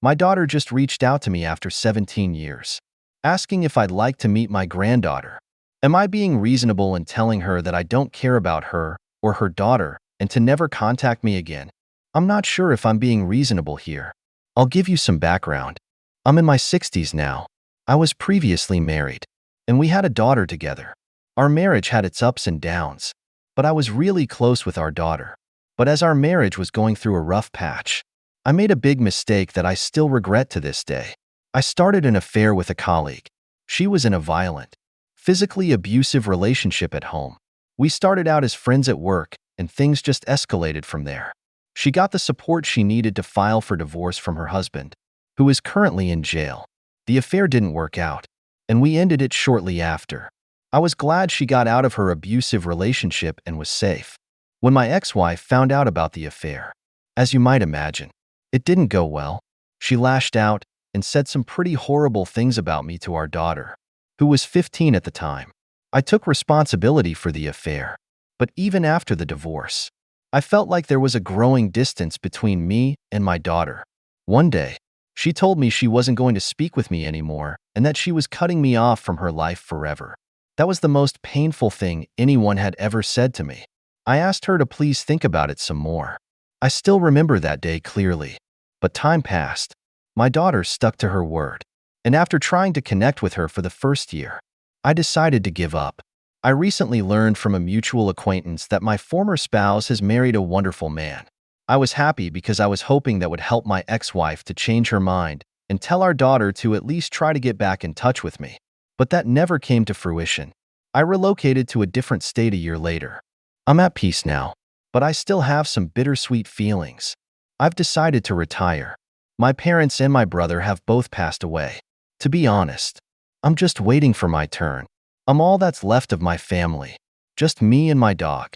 My daughter just reached out to me after 17 years, asking if I'd like to meet my granddaughter. Am I being reasonable in telling her that I don't care about her or her daughter and to never contact me again? I'm not sure if I'm being reasonable here. I'll give you some background. I'm in my 60s now. I was previously married, and we had a daughter together. Our marriage had its ups and downs, but I was really close with our daughter. But as our marriage was going through a rough patch, I made a big mistake that I still regret to this day. I started an affair with a colleague. She was in a violent, physically abusive relationship at home. We started out as friends at work, and things just escalated from there. She got the support she needed to file for divorce from her husband, who is currently in jail. The affair didn't work out, and we ended it shortly after. I was glad she got out of her abusive relationship and was safe. When my ex-wife found out about the affair, as you might imagine, it didn't go well. She lashed out and said some pretty horrible things about me to our daughter, who was 15 at the time. I took responsibility for the affair, but even after the divorce, I felt like there was a growing distance between me and my daughter. One day, she told me she wasn't going to speak with me anymore and that she was cutting me off from her life forever. That was the most painful thing anyone had ever said to me. I asked her to please think about it some more. I still remember that day clearly, but time passed. My daughter stuck to her word, and after trying to connect with her for the first year, I decided to give up. I recently learned from a mutual acquaintance that my former spouse has married a wonderful man. I was happy because I was hoping that would help my ex-wife to change her mind and tell our daughter to at least try to get back in touch with me. But that never came to fruition. I relocated to a different state a year later. I'm at peace now, but I still have some bittersweet feelings. I've decided to retire. My parents and my brother have both passed away. To be honest, I'm just waiting for my turn. I'm all that's left of my family, just me and my dog.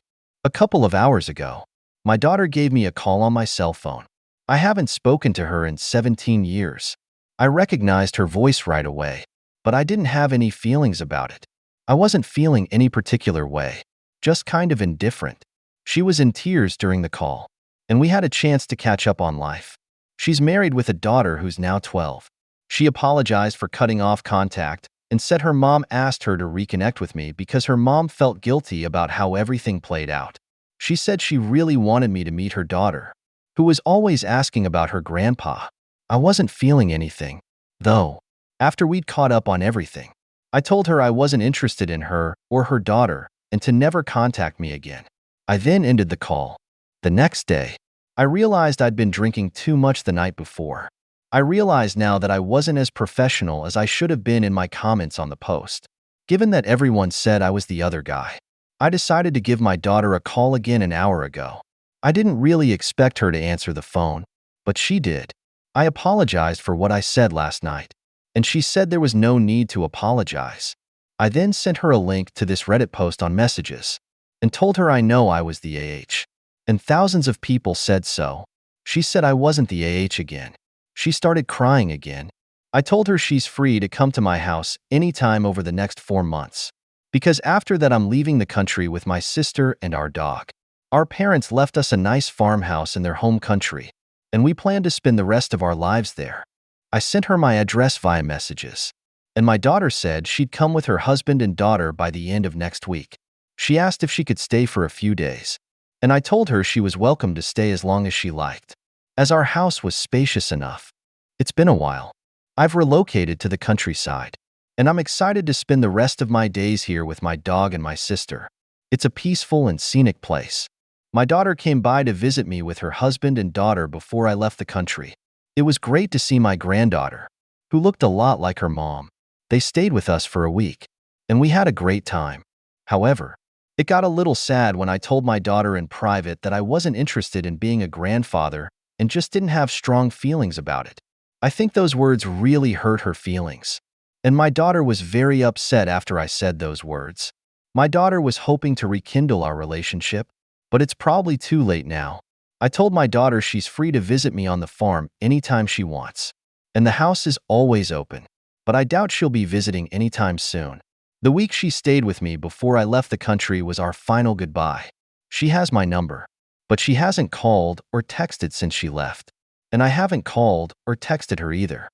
A couple of hours ago, my daughter gave me a call on my cell phone. I haven't spoken to her in 17 years. I recognized her voice right away, but I didn't have any feelings about it. I wasn't feeling any particular way, just kind of indifferent. She was in tears during the call, and we had a chance to catch up on life. She's married with a daughter who's now 12. She apologized for cutting off contact and said her mom asked her to reconnect with me because her mom felt guilty about how everything played out. She said she really wanted me to meet her daughter, who was always asking about her grandpa. I wasn't feeling anything, though. After we'd caught up on everything, I told her I wasn't interested in her or her daughter and to never contact me again. I then ended the call. The next day, I realized I'd been drinking too much the night before. I realize now that I wasn't as professional as I should have been in my comments on the post. Given that everyone said I was the other guy, I decided to give my daughter a call again an hour ago. I didn't really expect her to answer the phone, but she did. I apologized for what I said last night, and she said there was no need to apologize. I then sent her a link to this Reddit post on Messages and told her I know I was the AH, and thousands of people said so. She said I wasn't the AH again. She started crying again. I told her she's free to come to my house anytime over the next 4 months, because after that I'm leaving the country with my sister and our dog. Our parents left us a nice farmhouse in their home country, and we plan to spend the rest of our lives there. I sent her my address via Messages, and my daughter said she'd come with her husband and daughter by the end of next week. She asked if she could stay for a few days, and I told her she was welcome to stay as long as she liked, as our house was spacious enough. It's been a while. I've relocated to the countryside, and I'm excited to spend the rest of my days here with my dog and my sister. It's a peaceful and scenic place. My daughter came by to visit me with her husband and daughter before I left the country. It was great to see my granddaughter, who looked a lot like her mom. They stayed with us for a week, and we had a great time. However, it got a little sad when I told my daughter in private that I wasn't interested in being a grandfather and just didn't have strong feelings about it. I think those words really hurt her feelings, and my daughter was very upset after I said those words. My daughter was hoping to rekindle our relationship, but it's probably too late now. I told my daughter she's free to visit me on the farm anytime she wants, and the house is always open, but I doubt she'll be visiting anytime soon. The week she stayed with me before I left the country was our final goodbye. She has my number, but she hasn't called or texted since she left. And I haven't called or texted her either.